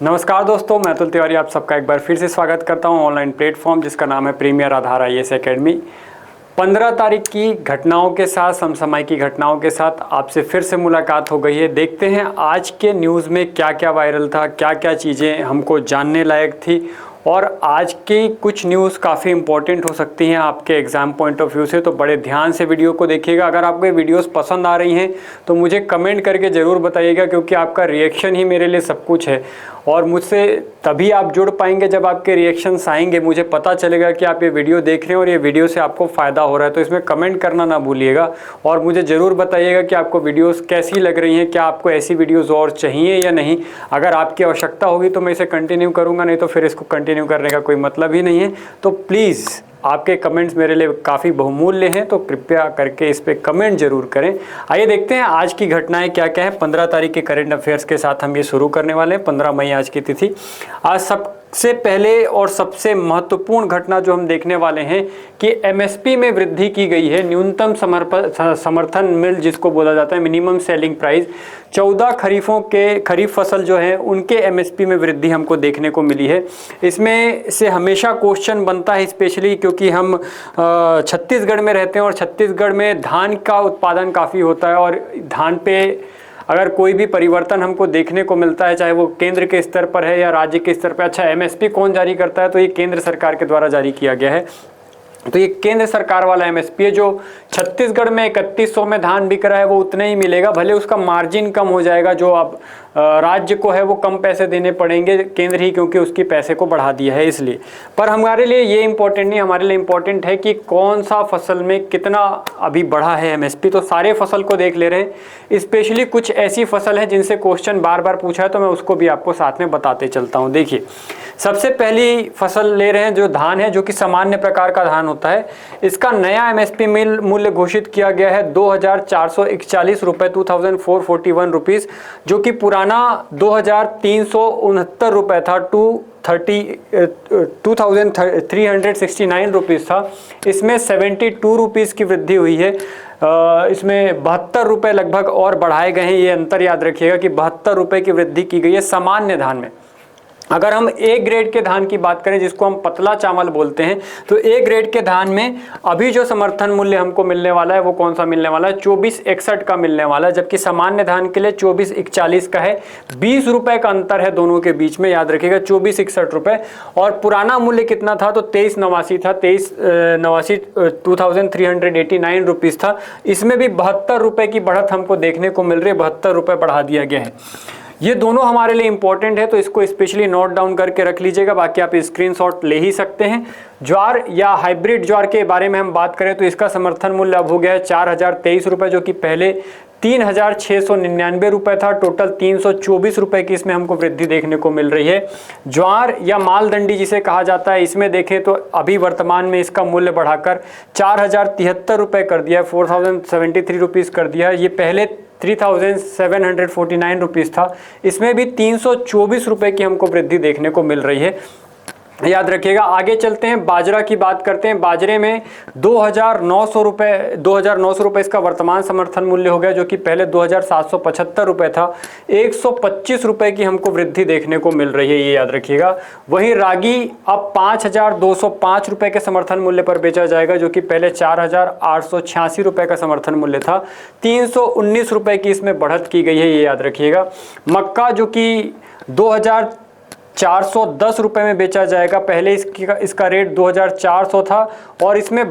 नमस्कार दोस्तों, मैं अतुल तिवारी आप सबका एक बार फिर से स्वागत करता हूं ऑनलाइन प्लेटफॉर्म जिसका नाम है प्रीमियर आधार आईएएस एकेडमी। 15 तारीख की घटनाओं के साथ, समसामयिक की घटनाओं के साथ आपसे फिर से मुलाकात हो गई है। देखते हैं आज के न्यूज़ में क्या क्या वायरल था, क्या क्या चीज़ें हमको जानने लायक थी और आज की कुछ न्यूज़ काफ़ी इंपॉर्टेंट हो सकती हैं आपके एग्ज़ाम पॉइंट ऑफ व्यू से। तो बड़े ध्यान से वीडियो को देखिएगा। अगर आपको ये वीडियोस पसंद आ रही हैं तो मुझे कमेंट करके ज़रूर बताइएगा, क्योंकि आपका रिएक्शन ही मेरे लिए सब कुछ है और मुझसे तभी आप जुड़ पाएंगे जब आपके रिएक्शंस आएंगे। मुझे पता चलेगा कि आप ये वीडियो देख रहे हैं और ये वीडियो से आपको फ़ायदा हो रहा है। तो इसमें कमेंट करना ना भूलिएगा और मुझे ज़रूर बताइएगा कि आपको वीडियोस कैसी लग रही हैं, क्या आपको ऐसी वीडियोस और चाहिए या नहीं। अगर आपकी आवश्यकता होगी तो मैं इसे कंटिन्यू करूँगा, नहीं तो फिर इसको कंटिन्यू करने का कोई मतलब ही नहीं है। तो प्लीज़ आपके कमेंट्स मेरे लिए काफ़ी बहुमूल्य हैं, तो कृपया करके इस पर कमेंट जरूर करें। आइए देखते हैं आज की घटनाएं क्या क्या है। 15 तारीख के करंट अफेयर्स के साथ हम ये शुरू करने वाले हैं। 15 मई आज की तिथि। आज सबसे पहले और सबसे महत्वपूर्ण घटना जो हम देखने वाले हैं कि एमएसपी में वृद्धि की गई है। न्यूनतम समर्थन मूल्य जिसको बोला जाता है, मिनिमम सेलिंग प्राइस, 14 खरीफ फसल जो है उनके एमएसपी में वृद्धि हमको देखने को मिली है। इसमें से हमेशा क्वेश्चन बनता है, स्पेशली क्योंकि हम छत्तीसगढ़ में रहते हैं और छत्तीसगढ़ में धान का उत्पादन काफ़ी होता है और धान पे अगर कोई भी परिवर्तन हमको देखने को मिलता है, चाहे वो केंद्र के स्तर पर है या राज्य के स्तर पर। अच्छा, एमएसपी कौन जारी करता है? तो ये केंद्र सरकार के द्वारा जारी किया गया है। तो ये केंद्र सरकार वाला एमएसपी है। जो छत्तीसगढ़ में 3100 में धान बिक रहा है वो उतना ही मिलेगा, भले उसका मार्जिन कम हो जाएगा। जो अब राज्य को है वो कम पैसे देने पड़ेंगे, केंद्र ही क्योंकि उसकी पैसे को बढ़ा दिया है इसलिए। पर हमारे लिए ये इम्पोर्टेंट नहीं, हमारे लिए इम्पोर्टेंट है कि कौन सा फसल में कितना अभी बढ़ा है एमएसपी। तो सारे फसल को देख ले रहे हैं। स्पेशली कुछ ऐसी फसल है जिनसे क्वेश्चन बार बार पूछा है, तो मैं उसको भी आपको साथ में बताते चलता हूँ। देखिए, सबसे पहली फसल ले रहे हैं जो धान है, जो कि सामान्य प्रकार का धान होता है। इसका नया एमएसपी मूल्य घोषित किया गया है 2441 रुपये, 2441 रुपीज़, जो कि पुराना 2369 रुपये था, 2369 रुपीज़ था। इसमें 72 रुपीज़ की वृद्धि हुई है। इसमें 72 रुपये लगभग और बढ़ाए गए हैं। ये अंतर याद रखिएगा कि 72 रुपये की वृद्धि की गई है सामान्य धान में। अगर हम ए ग्रेड के धान की बात करें, जिसको हम पतला चावल बोलते हैं, तो ए ग्रेड के धान में अभी जो समर्थन मूल्य हमको मिलने वाला है वो कौन सा मिलने वाला है? 2461 का मिलने वाला है, जबकि सामान्य धान के लिए 2441 का है। 20 रुपए का अंतर है दोनों के बीच में, याद रखिएगा, 2461 रुपये। और पुराना मूल्य कितना था? तो 2389 था, 2389 रुपीज़ था। इसमें भी 72 रुपये की बढ़त हमको देखने को मिल रही है, 72 रुपये बढ़ा दिया गया है। ये दोनों हमारे लिए इंपॉर्टेंट है, तो इसको स्पेशली नोट डाउन करके रख लीजिएगा। बाकी आप स्क्रीनशॉट ले ही सकते हैं। ज्वार या हाइब्रिड ज्वार के बारे में हम बात करें तो इसका समर्थन मूल्य अब हो गया है 4023 रुपये, जो कि पहले 3699 रुपये था। टोटल 324 रुपये की इसमें हमको वृद्धि देखने को मिल रही है। ज्वार या मालदंडी जिसे कहा जाता है, इसमें देखें तो अभी वर्तमान में इसका मूल्य बढ़ाकर 4073 रुपये कर दिया है, 4073 रुपीज़ कर दिया है। ये पहले 3749 रुपीज़ था। इसमें भी 324 रुपये की हमको वृद्धि देखने को मिल रही है, याद रखिएगा। आगे चलते हैं, बाजरा की बात करते हैं। बाजरे में 2900 रुपये इसका वर्तमान समर्थन मूल्य हो गया, जो कि पहले 2775 रुपये था। 125 रुपये की हमको वृद्धि देखने को मिल रही है, ये याद रखिएगा। वहीं रागी अब 5205 रुपये के समर्थन मूल्य पर बेचा जाएगा, जो कि पहले 4886 रुपये का समर्थन मूल्य था। 319 रुपये की इसमें बढ़त की गई है, ये याद रखिएगा। मक्का जो कि 2410 रुपये में बेचा जाएगा, पहले इसका रेट 2400 था और इसमें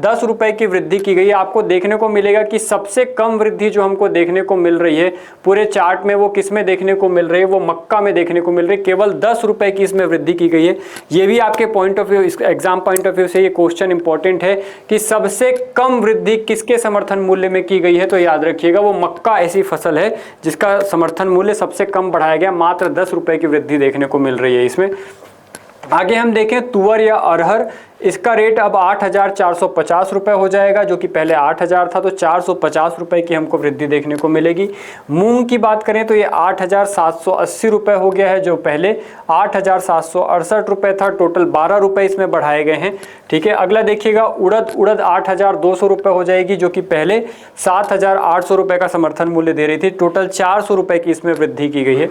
10 रुपये की वृद्धि की गई है। आपको देखने को मिलेगा कि सबसे कम वृद्धि जो हमको देखने को मिल रही है पूरे चार्ट में, वो किस में देखने को मिल रही है? वो मक्का में देखने को मिल रही है। केवल 10 रुपये की इसमें वृद्धि की गई है। ये भी आपके point of view, exam point of view से ये क्वेश्चन इंपॉर्टेंट है कि सबसे कम वृद्धि किसके समर्थन मूल्य में की गई है? तो याद रखिएगा वो मक्का ऐसी फसल है जिसका समर्थन मूल्य सबसे कम बढ़ाया गया, मात्र 10 रुपये की वृद्धि देखने को मिल रही है इसमें। आगे हम देखें तुअर या अरहर, इसका रेट अब 8,450 रुपये हो जाएगा, जो कि पहले 8,000 था, तो 450 रुपये की हमको वृद्धि देखने को मिलेगी। मूंग की बात करें तो ये 8,780 रुपये हो गया है, जो पहले 8,768 रुपये था। टोटल 12 रुपये इसमें बढ़ाए गए हैं। ठीक है, अगला देखिएगा उड़द 8,200 रुपये हो जाएगी, जो कि पहले 7,800 रुपये का समर्थन मूल्य दे रही थी। टोटल 400 रुपये की इसमें वृद्धि की गई है।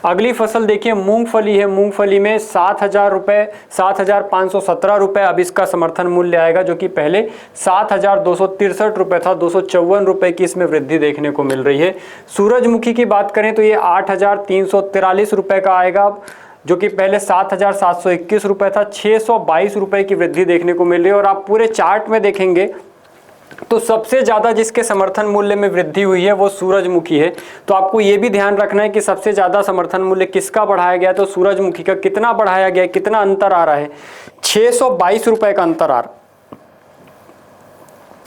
अगली फसल देखिए मूंगफली है। मूंगफली में 7,000 रुपये 7,517 रुपये अब इसका समर्थन मूल्य आएगा, जो कि पहले 7,263 रुपये था। 254 रुपये की इसमें वृद्धि देखने को मिल रही है। सूरजमुखी की बात करें तो ये 8,343 रुपये का आएगा, जो कि पहले 7,721 रुपये था। 622 रुपये की वृद्धि देखने को मिल रही है। और आप पूरे चार्ट में देखेंगे तो सबसे ज़्यादा जिसके समर्थन मूल्य में वृद्धि हुई है वो सूरजमुखी है। तो आपको ये भी ध्यान रखना है कि सबसे ज़्यादा समर्थन मूल्य किसका बढ़ाया गया है, तो सूरजमुखी का कितना बढ़ाया गया है, कितना अंतर आ रहा है, 622 रुपये का अंतर आ रहा है।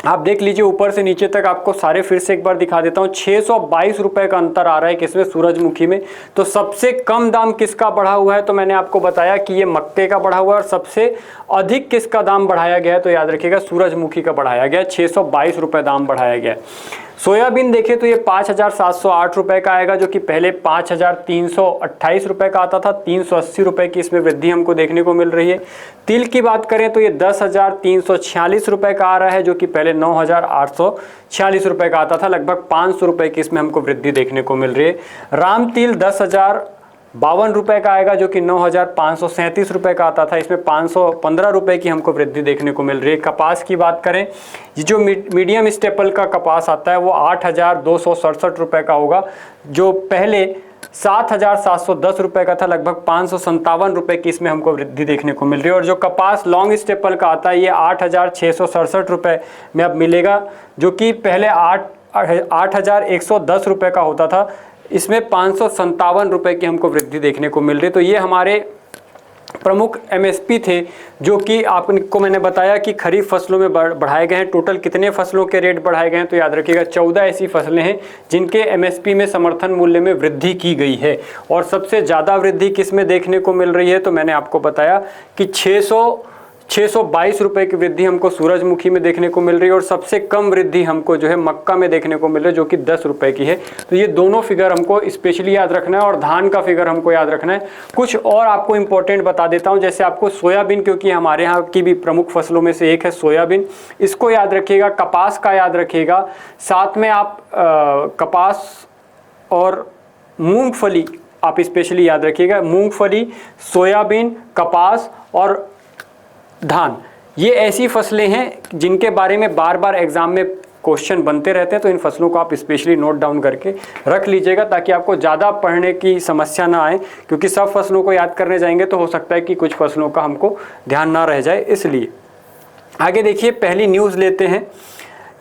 आप देख लीजिए ऊपर से नीचे तक, आपको सारे फिर से एक बार दिखा देता हूँ। 622 रुपये का अंतर आ रहा है किसमें, सूरजमुखी में। तो सबसे कम दाम किसका बढ़ा हुआ है, तो मैंने आपको बताया कि ये मक्के का बढ़ा हुआ है। और सबसे अधिक किसका दाम बढ़ाया गया है, तो याद रखिएगा सूरजमुखी का बढ़ाया गया, 622 रुपये दाम बढ़ाया गया। सोयाबीन देखें तो ये 5,708 रुपये का आएगा, जो कि पहले 5,328 रुपये का आता था। 380 रुपये की इसमें वृद्धि हमको देखने को मिल रही है। तिल की बात करें तो ये 10,346 रुपये का आ रहा है, जो कि पहले 9,846 रुपये का आता था। लगभग 500 रुपये की इसमें हमको वृद्धि देखने को मिल रही है। राम तिल 10,052 रुपये का आएगा, जो कि 9,537 रुपये का आता था। इसमें 515 रुपये की हमको वृद्धि देखने को मिल रही है। कपास की बात करें, ये जो मीडियम स्टेपल का कपास आता है वो 8,267 रुपये का होगा, जो पहले 7,710 रुपये का था। लगभग 557 रुपये की इसमें हमको वृद्धि देखने को मिल रही है। और जो कपास लॉन्ग स्टेपल का आता है ये 8,667 रुपये में अब मिलेगा, जो कि पहले 8,110 रुपये का होता था। इसमें 557 रुपये की हमको वृद्धि देखने को मिल रही है। तो ये हमारे प्रमुख एमएसपी थे, जो कि आपको मैंने बताया कि खरीफ फसलों में बढ़ाए गए हैं। टोटल कितने फसलों के रेट बढ़ाए गए हैं, तो याद रखिएगा 14 ऐसी फसलें हैं जिनके एमएसपी में समर्थन मूल्य में वृद्धि की गई है। और सबसे ज़्यादा वृद्धि किस में देखने को मिल रही है, तो मैंने आपको बताया कि 622 रुपये की वृद्धि हमको सूरजमुखी में देखने को मिल रही है। और सबसे कम वृद्धि हमको जो है मक्का में देखने को मिल रही है, जो कि 10 रुपये की है। तो ये दोनों फिगर हमको स्पेशली याद रखना है। और धान का फिगर हमको याद रखना है। कुछ और आपको इंपॉर्टेंट बता देता हूँ, जैसे आपको सोयाबीन, क्योंकि हमारे यहाँ की भी प्रमुख फसलों में से एक है सोयाबीन, इसको याद रखिएगा। कपास का याद रखिएगा। साथ में आप कपास और मूंगफली आप स्पेशली याद रखिएगा। मूंगफली, सोयाबीन, कपास और धान, ये ऐसी फसलें हैं जिनके बारे में बार बार एग्जाम में क्वेश्चन बनते रहते हैं। तो इन फसलों को आप स्पेशली नोट डाउन करके रख लीजिएगा, ताकि आपको ज़्यादा पढ़ने की समस्या ना आए। क्योंकि सब फसलों को याद करने जाएंगे तो हो सकता है कि कुछ फसलों का हमको ध्यान ना रह जाए। इसलिए आगे देखिए, पहली न्यूज़ लेते हैं।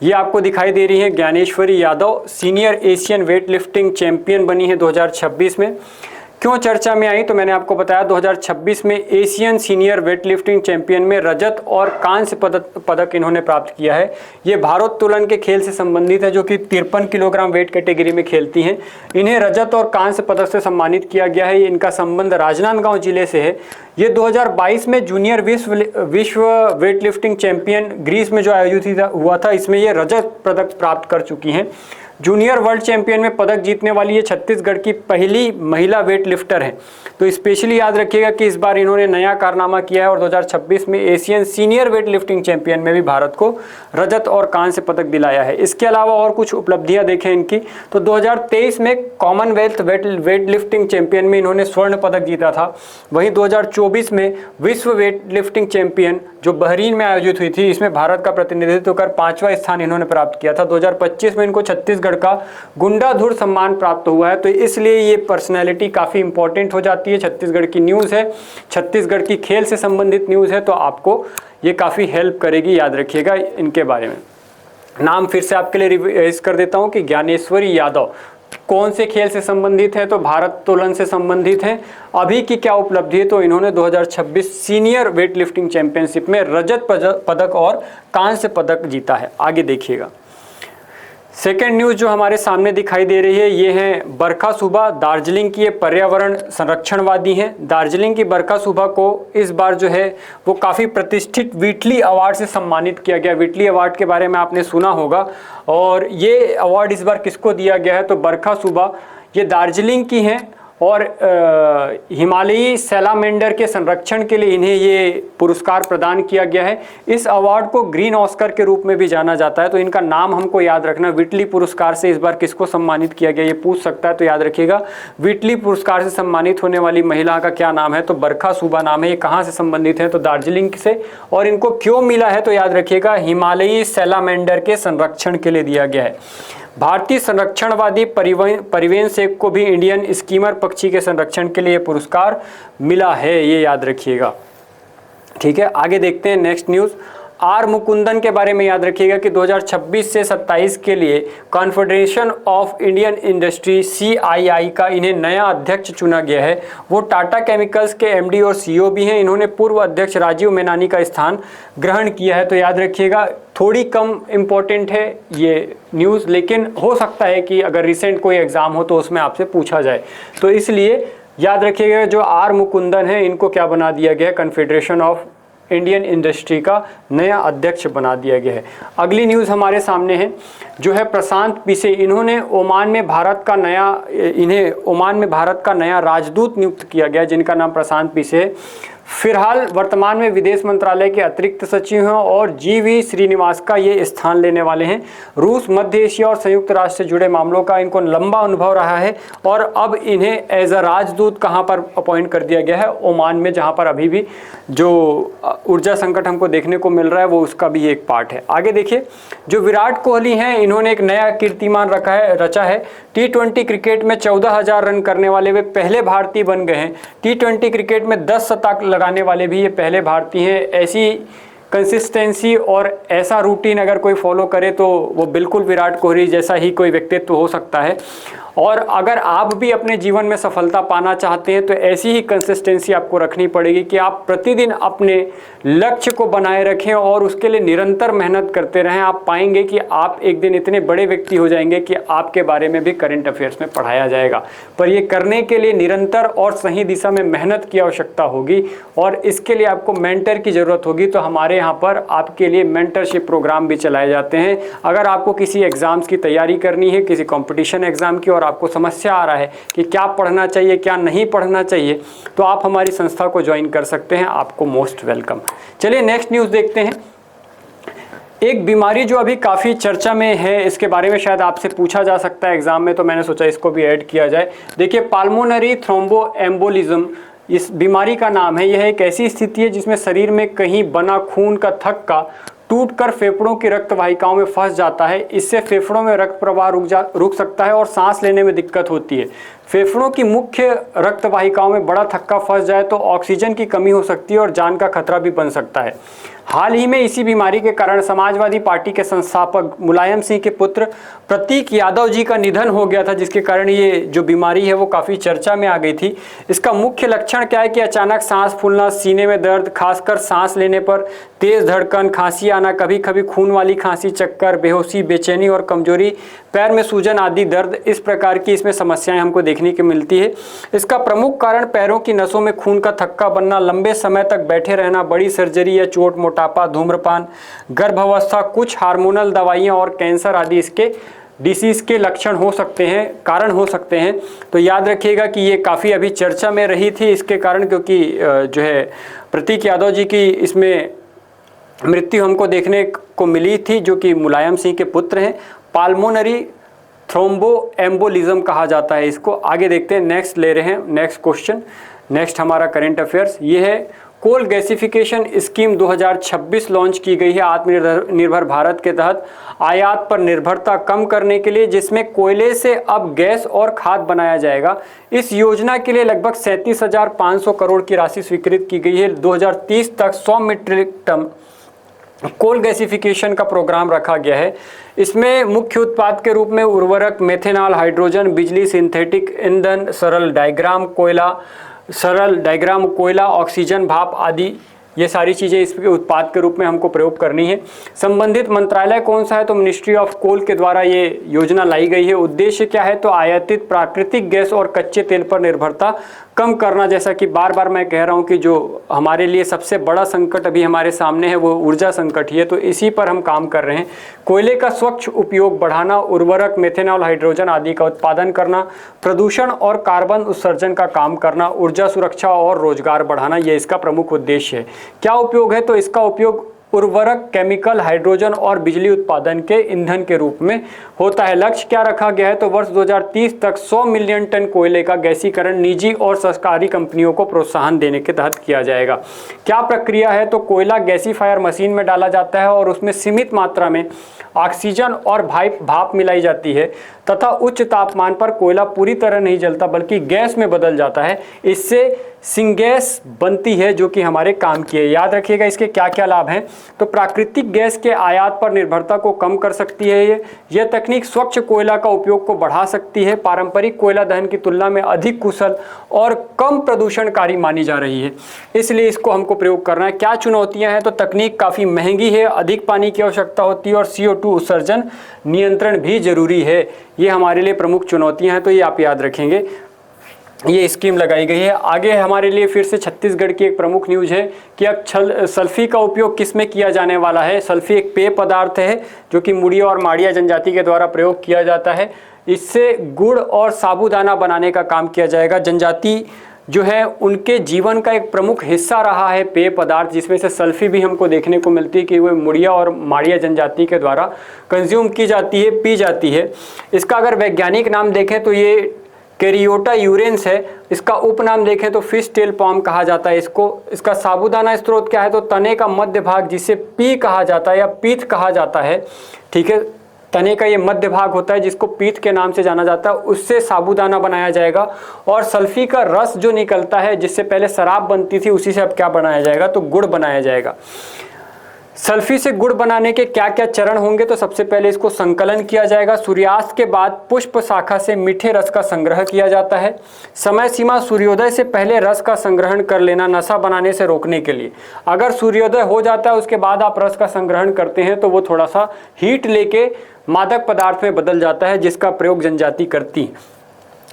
ये आपको दिखाई दे रही है, Dnyaneshwari Yadav senior Asian weight lifting champion बनी है 2026 में। क्यों चर्चा में आई, तो मैंने आपको बताया 2026 में Asian senior weight lifting champion में रजत और कांस्य पदक इन्होंने प्राप्त किया है। ये भारोत्तोलन के खेल से संबंधित है, जो कि 53 किलोग्राम वेट कैटेगरी में खेलती हैं। इन्हें रजत और कांस्य पदक से सम्मानित किया गया है। इनका संबंध राजनांदगांव जिले से है। ये 2022 में जूनियर विश्व वेट लिफ्टिंग चैंपियन ग्रीस में जो आयोजित हुआ था, इसमें ये रजत पदक प्राप्त कर चुकी हैं। जूनियर वर्ल्ड चैंपियन में पदक जीतने वाली ये छत्तीसगढ़ की पहली महिला वेट लिफ्टर हैं। तो स्पेशली याद रखिएगा कि इस बार इन्होंने नया कारनामा किया है। और 2026 में Asian senior weight lifting champion में भी भारत को रजत और कांस्य पदक दिलाया है। इसके अलावा और कुछ उपलब्धियां देखें इनकी, तो 2023 में कॉमनवेल्थ वेट लिफ्टिंग चैंपियन में इन्होंने स्वर्ण पदक जीता था। वहीं 2024 में विश्व वेट लिफ्टिंग चैंपियन जो बहरीन में आयोजित हुई थी, इसमें भारत का प्रतिनिधित्व कर 5वां स्थान इन्होंने प्राप्त किया था। 2025 में इनको छत्तीसगढ़ का गुंडाधुर सम्मान प्राप्त हुआ है। तो इसलिए ये पर्सनैलिटी काफ़ी इंपॉर्टेंट हो जाती है। छत्तीसगढ़ की न्यूज़ है, छत्तीसगढ़ की खेल से संबंधित न्यूज़ है, तो आपको ये काफ़ी हेल्प करेगी। याद रखिएगा इनके बारे में। नाम फिर से आपके लिए रिवाइज कर देता हूँ कि ज्ञानेश्वरी यादव कौन से खेल से संबंधित है, तो भारोत्तोलन से संबंधित है। अभी की क्या उपलब्धि है, तो इन्होंने 2026 सीनियर वेट लिफ्टिंग चैंपियनशिप में रजत पदक और कांस्य पदक जीता है। आगे देखिएगा, सेकेंड न्यूज़ जो हमारे सामने दिखाई दे रही है ये है बरखा सुबह। दार्जिलिंग की ये पर्यावरण संरक्षणवादी हैं। दार्जिलिंग की बरखा सुबह को इस बार जो है वो काफ़ी प्रतिष्ठित व्हिटली अवार्ड से सम्मानित किया गया। व्हिटली अवार्ड के बारे में आपने सुना होगा और ये अवार्ड इस बार किसको दिया गया है तो बरखा सुबह ये दार्जिलिंग की हैं और हिमालयी सैलामेंडर के संरक्षण के लिए इन्हें ये पुरस्कार प्रदान किया गया है। इस अवार्ड को ग्रीन ऑस्कर के रूप में भी जाना जाता है, तो इनका नाम हमको याद रखना। व्हिटली पुरस्कार से इस बार किसको सम्मानित किया गया ये पूछ सकता है, तो याद रखिएगा व्हिटली पुरस्कार से सम्मानित होने वाली महिला का क्या नाम है तो बरखा सुबह नाम है। ये कहाँ से संबंधित है तो दार्जिलिंग से, और इनको क्यों मिला है तो याद रखिएगा हिमालयी सैलामेंडर के संरक्षण के लिए दिया गया है। भारतीय संरक्षणवादी परिवेन सेक को भी इंडियन स्कीमर पक्षी के संरक्षण के लिए पुरस्कार मिला है, ये याद रखिएगा। ठीक है, आगे देखते हैं नेक्स्ट न्यूज़। आर मुकुंदन के बारे में याद रखिएगा कि 2026 से 27 के लिए confederation of Indian industry CII का इन्हें नया अध्यक्ष चुना गया है। वो टाटा केमिकल्स के MD और CEO भी हैं। इन्होंने पूर्व अध्यक्ष राजीव मेनानी का स्थान ग्रहण किया है, तो याद रखिएगा। थोड़ी कम इम्पोर्टेंट है ये न्यूज़, लेकिन हो सकता है कि अगर रिसेंट कोई एग्ज़ाम हो तो उसमें आपसे पूछा जाए, तो इसलिए याद रखिएगा जो आर मुकुंदन है इनको क्या बना दिया गया है कॉन्फेडरेशन ऑफ इंडियन इंडस्ट्री का नया अध्यक्ष बना दिया गया है। अगली न्यूज़ हमारे सामने है जो है प्रशांत पिसे। इन्हें ओमान में भारत का नया राजदूत नियुक्त किया गया जिनका नाम प्रशांत पिसे है। फिलहाल वर्तमान में विदेश मंत्रालय के अतिरिक्त सचिव हैं और GV श्रीनिवास का ये स्थान लेने वाले हैं। रूस, मध्य एशिया और संयुक्त राष्ट्र से जुड़े मामलों का इनको लंबा अनुभव रहा है और अब इन्हें एज अ राजदूत कहाँ पर अपॉइंट कर दिया गया है ओमान में, जहाँ पर अभी भी जो ऊर्जा संकट हमको देखने को मिल रहा है वो उसका भी एक पार्ट है। आगे देखिए, जो विराट कोहली हैं इन्होंने एक नया कीर्तिमान रचा है। T20 क्रिकेट में 14,000 रन करने वाले वे पहले भारतीय बन गए हैं। T20 क्रिकेट में 10 शतक लगाने वाले भी ये पहले भारतीय हैं। ऐसी कंसिस्टेंसी और ऐसा रूटीन अगर कोई फॉलो करे तो वो बिल्कुल विराट कोहली जैसा ही कोई व्यक्तित्व हो सकता है। और अगर आप भी अपने जीवन में सफलता पाना चाहते हैं तो ऐसी ही कंसिस्टेंसी आपको रखनी पड़ेगी कि आप प्रतिदिन अपने लक्ष्य को बनाए रखें और उसके लिए निरंतर मेहनत करते रहें। आप पाएंगे कि आप एक दिन इतने बड़े व्यक्ति हो जाएंगे कि आपके बारे में भी करंट अफेयर्स में पढ़ाया जाएगा। पर ये करने के लिए निरंतर और सही दिशा में मेहनत की आवश्यकता होगी और इसके लिए आपको मेंटर की ज़रूरत होगी। तो हमारे यहाँ पर आपके लिए मेंटरशिप प्रोग्राम भी चलाए जाते हैं। अगर आपको किसी एग्ज़ाम्स की तैयारी करनी है, किसी कॉम्पिटिशन एग्ज़ाम की, और आपको समस्या आ रहा है कि क्या पढ़ना चाहिए क्या नहीं पढ़ना चाहिए, तो आप हमारी संस्था को ज्वाइन कर सकते हैं। आपको मोस्ट वेलकम। चलिए नेक्स्ट न्यूज़ देखते हैं। एक बीमारी जो अभी काफ़ी चर्चा में है, इसके बारे में शायद आपसे पूछा जा सकता है एग्जाम में, तो मैंने सोचा इसको भी ऐड किया जाए। देखिए, पाल्मोनरी थ्रोम्बोएम्बोलिज्म इस बीमारी का नाम है। यह एक ऐसी स्थिति है जिसमें शरीर में कहीं बना खून का थक्का टूटकर फेफड़ों की रक्त वाहिकाओं में फंस जाता है। इससे फेफड़ों में रक्त प्रवाह रुक सकता है और सांस लेने में दिक्कत होती है। फेफड़ों की मुख्य रक्त वाहिकाओं में बड़ा थक्का फंस जाए तो ऑक्सीजन की कमी हो सकती है और जान का खतरा भी बन सकता है। हाल ही में इसी बीमारी के कारण समाजवादी पार्टी के संस्थापक मुलायम सिंह के पुत्र प्रतीक यादव जी का निधन हो गया था, जिसके कारण ये जो बीमारी है वो काफ़ी चर्चा में आ गई थी। इसका मुख्य लक्षण क्या है कि अचानक सांस फूलना, सीने में दर्द, खासकर सांस लेने पर तेज धड़कन, खांसी आना, कभी कभी खून वाली खांसी, चक्कर, बेहोशी, बेचैनी और कमजोरी, पैर में सूजन आदि दर्द, इस प्रकार की इसमें समस्याएं हमको देखने को मिलती है। इसका प्रमुख कारण पैरों की नसों में खून का थक्का बनना, लंबे समय तक बैठे रहना, बड़ी सर्जरी या चोट, मोटापा, धूम्रपान, गर्भावस्था, कुछ हार्मोनल दवाइयां और कैंसर आदि इसके डिसीज़ के लक्षण हो सकते हैं, कारण हो सकते हैं। तो याद रखिएगा कि ये काफ़ी अभी चर्चा में रही थी इसके कारण, क्योंकि जो है प्रतीक यादव जी की इसमें मृत्यु हमको देखने को मिली थी, जो कि मुलायम सिंह के पुत्र हैं। पाल्मोनरी थ्रोम्बोएम्बोलिज्म कहा जाता है इसको। आगे देखते हैं, नेक्स्ट ले रहे हैं नेक्स्ट क्वेश्चन। नेक्स्ट हमारा करंट अफेयर्स ये है, कोल गैसिफिकेशन स्कीम 2026 लॉन्च की गई है आत्मनिर्भर भारत के तहत आयात पर निर्भरता कम करने के लिए, जिसमें कोयले से अब गैस और खाद बनाया जाएगा। इस योजना के लिए लगभग 37,500 करोड़ की राशि स्वीकृत की गई है। 2030 तक 100 मीट्रिक टन कोल गैसिफिकेशन का प्रोग्राम रखा गया है। इसमें मुख्य उत्पाद के रूप में उर्वरक, मेथेनॉल, हाइड्रोजन, बिजली, सिंथेटिक ईंधन, सरल डायग्राम कोयला, ऑक्सीजन भाप आदि ये सारी चीज़ें इसके उत्पाद के रूप में हमको प्रयोग करनी है। संबंधित मंत्रालय कौन सा है, तो मिनिस्ट्री ऑफ कोल के द्वारा ये योजना लाई गई है। उद्देश्य क्या है, तो आयातित प्राकृतिक गैस और कच्चे तेल पर निर्भरता कम करना। जैसा कि बार बार मैं कह रहा हूँ कि जो हमारे लिए सबसे बड़ा संकट अभी हमारे सामने है वो ऊर्जा संकट ही है, तो इसी पर हम काम कर रहे हैं। कोयले का स्वच्छ उपयोग बढ़ाना, उर्वरक, मेथेनॉल, हाइड्रोजन आदि का उत्पादन करना, प्रदूषण और कार्बन उत्सर्जन का काम करना, ऊर्जा सुरक्षा और रोजगार बढ़ाना, ये इसका प्रमुख उद्देश्य है। क्या उपयोग है, तो इसका उपयोग उर्वरक, केमिकल, हाइड्रोजन और बिजली उत्पादन के ईंधन के रूप में होता है। लक्ष्य क्या रखा गया है, तो वर्ष 2030 तक 100 मिलियन टन कोयले का गैसीकरण निजी और सरकारी कंपनियों को प्रोत्साहन देने के तहत किया जाएगा। क्या प्रक्रिया है, तो कोयला गैसीफायर मशीन में डाला जाता है और उसमें सीमित मात्रा में ऑक्सीजन और भाप मिलाई जाती है तथा उच्च तापमान पर कोयला पूरी तरह नहीं जलता बल्कि गैस में बदल जाता है। इससे सिंगैस बनती है जो कि हमारे काम की है। याद रखिएगा इसके क्या क्या लाभ हैं, तो प्राकृतिक गैस के आयात पर निर्भरता को कम कर सकती है। यह तकनीक स्वच्छ कोयला का उपयोग को बढ़ा सकती है, पारंपरिक कोयला दहन की तुलना में अधिक कुशल और कम प्रदूषणकारी मानी जा रही है, इसलिए इसको हमको प्रयोग करना है। क्या चुनौतियां हैं, तो तकनीक काफ़ी महंगी है, अधिक पानी की आवश्यकता होती है और CO2 उत्सर्जन नियंत्रण भी जरूरी है। ये हमारे लिए प्रमुख चुनौतियां हैं, तो ये आप याद रखेंगे। ये स्कीम लगाई गई है। आगे हमारे लिए फिर से छत्तीसगढ़ की एक प्रमुख न्यूज है कि अब सल्फी का उपयोग किस में किया जाने वाला है। सल्फी एक पेय पदार्थ है जो कि मुड़िया और माड़िया जनजाति के द्वारा प्रयोग किया जाता है। इससे गुड़ और साबूदाना बनाने का काम किया जाएगा। जनजाति जो है उनके जीवन का एक प्रमुख हिस्सा रहा है पेय पदार्थ, जिसमें से सल्फी भी हमको देखने को मिलती है कि वो मुड़िया और माड़िया जनजाति के द्वारा कंज्यूम की जाती है, पी जाती है। इसका अगर वैज्ञानिक नाम देखें तो ये कैरियोटा यूरेंस है। इसका उपनाम देखें तो फिश टेल पॉम कहा जाता है इसको। इसका साबूदाना स्रोत क्या है, तो तने का मध्य भाग जिसे पी कहा जाता है या पीठ कहा जाता है, ठीक है। तने का ये मध्य भाग होता है जिसको पीठ के नाम से जाना जाता है, उससे साबूदाना बनाया जाएगा। और सल्फी का रस जो निकलता है, जिससे पहले शराब बनती थी, उसी से अब क्या बनाया जाएगा, तो गुड़ बनाया जाएगा। सल्फी से गुड़ बनाने के क्या क्या चरण होंगे, तो सबसे पहले इसको संकलन किया जाएगा। सूर्यास्त के बाद पुष्प शाखा से मीठे रस का संग्रह किया जाता है। समय सीमा सूर्योदय से पहले रस का संग्रहण कर लेना, नशा बनाने से रोकने के लिए। अगर सूर्योदय हो जाता है उसके बाद आप रस का संग्रहण करते हैं तो वो थोड़ा सा हीट लेके मादक पदार्थ में बदल जाता है, जिसका प्रयोग जनजाति करती है।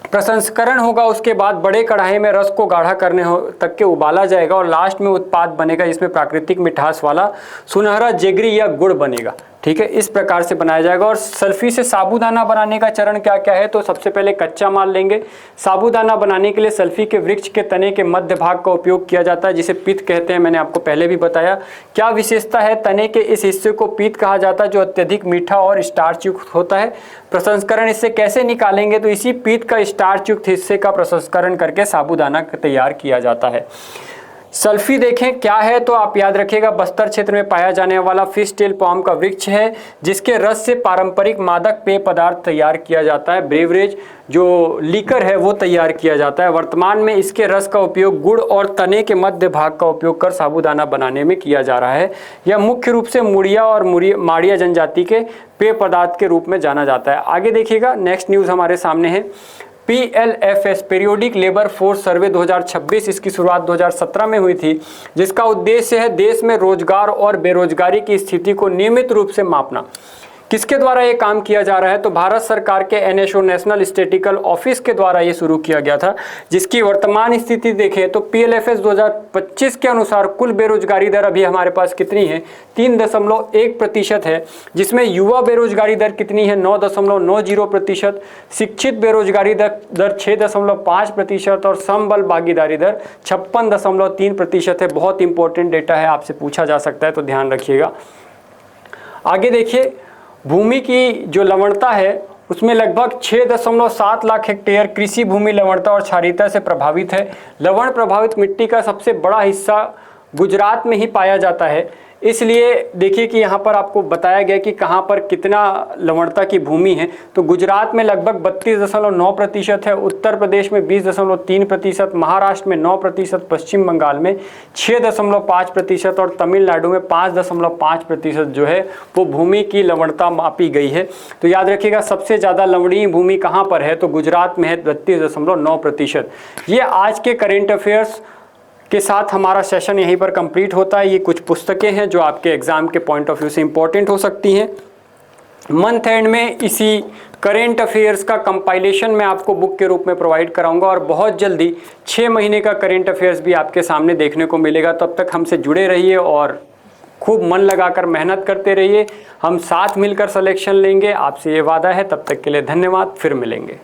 प्रसंस्करण होगा, उसके बाद बड़े कढ़ाई में रस को गाढ़ा करने तक के उबाला जाएगा और लास्ट में उत्पाद बनेगा जिसमें प्राकृतिक मिठास वाला सुनहरा जेगरी या गुड़ बनेगा, ठीक है। इस प्रकार से बनाया जाएगा। और सल्फी से साबूदाना बनाने का चरण क्या क्या है, तो सबसे पहले कच्चा माल लेंगे। साबूदाना बनाने के लिए सल्फी के वृक्ष के तने के मध्य भाग का उपयोग किया जाता है, जिसे पीत कहते हैं। मैंने आपको पहले भी बताया। क्या विशेषता है, तने के इस हिस्से को पीत कहा जाता है जो अत्यधिक मीठा और स्टार्च युक्त होता है। प्रसंस्करण इससे कैसे निकालेंगे, तो इसी पीत का स्टार्च युक्त हिस्से का प्रसंस्करण करके साबूदाना तैयार किया जाता है। सल्फी देखें क्या है, तो आप याद रखिएगा बस्तर क्षेत्र में पाया जाने वाला फिश टेल पॉम का वृक्ष है, जिसके रस से पारंपरिक मादक पेय पदार्थ तैयार किया जाता है। ब्रेवरेज जो लीकर है वो तैयार किया जाता है। वर्तमान में इसके रस का उपयोग गुड़ और तने के मध्य भाग का उपयोग कर साबूदाना बनाने में किया जा रहा है। यह मुख्य रूप से मुड़िया और माड़िया जनजाति के पेय पदार्थ के रूप में जाना जाता है। आगे देखिएगा, नेक्स्ट न्यूज़ हमारे सामने है। PLFS periodic labour force survey 2026, इसकी शुरुआत 2017 में हुई थी, जिसका उद्देश्य है देश में रोजगार और बेरोजगारी की स्थिति को नियमित रूप से मापना। किसके द्वारा ये काम किया जा रहा है, तो भारत सरकार के NSO नेशनल स्टैटिस्टिकल ऑफिस के द्वारा ये शुरू किया गया था, जिसकी वर्तमान स्थिति देखें तो PLFS 2025 के अनुसार कुल बेरोजगारी दर अभी हमारे पास कितनी है, 3.1% है, जिसमें युवा बेरोजगारी दर कितनी है, 9.90%, शिक्षित बेरोजगारी दर 6.5% और समबल भागीदारी दर 56.3% है। बहुत इंपॉर्टेंट डेटा है, आपसे पूछा जा सकता है, तो ध्यान रखिएगा। आगे देखिए, भूमि की जो लवणता है उसमें लगभग 6.7 लाख हेक्टेयर कृषि भूमि लवणता और क्षारीयता से प्रभावित है। लवण प्रभावित मिट्टी का सबसे बड़ा हिस्सा गुजरात में ही पाया जाता है। इसलिए देखिए कि यहाँ पर आपको बताया गया कि कहाँ पर कितना लवणता की भूमि है, तो गुजरात में लगभग 32.9% है, उत्तर प्रदेश में 20.3%, महाराष्ट्र में 9%, पश्चिम बंगाल में 6.5% और तमिलनाडु में 5.5% जो है वो भूमि की लवणता मापी गई है। तो याद रखिएगा सबसे ज़्यादा लवणीय भूमि कहाँ पर है, तो गुजरात में है 32.9%। ये आज के करेंट अफेयर्स के साथ हमारा सेशन यहीं पर कंप्लीट होता है। ये कुछ पुस्तकें हैं जो आपके एग्ज़ाम के पॉइंट ऑफ व्यू से इम्पोर्टेंट हो सकती हैं। मंथ एंड में इसी करेंट अफेयर्स का कंपाइलेशन मैं आपको बुक के रूप में प्रोवाइड कराऊंगा और बहुत जल्दी 6 महीने का करेंट अफेयर्स भी आपके सामने देखने को मिलेगा। तब तक हमसे जुड़े रहिए और खूब मन लगाकर मेहनत करते रहिए। हम साथ मिलकर सिलेक्शन लेंगे, आपसे ये वादा है। तब तक के लिए धन्यवाद, फिर मिलेंगे।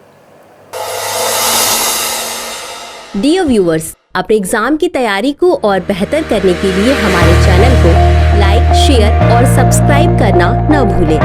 डियर व्यूअर्स, अपने एग्जाम की तैयारी को और बेहतर करने के लिए हमारे चैनल को लाइक, शेयर और सब्सक्राइब करना न भूलें।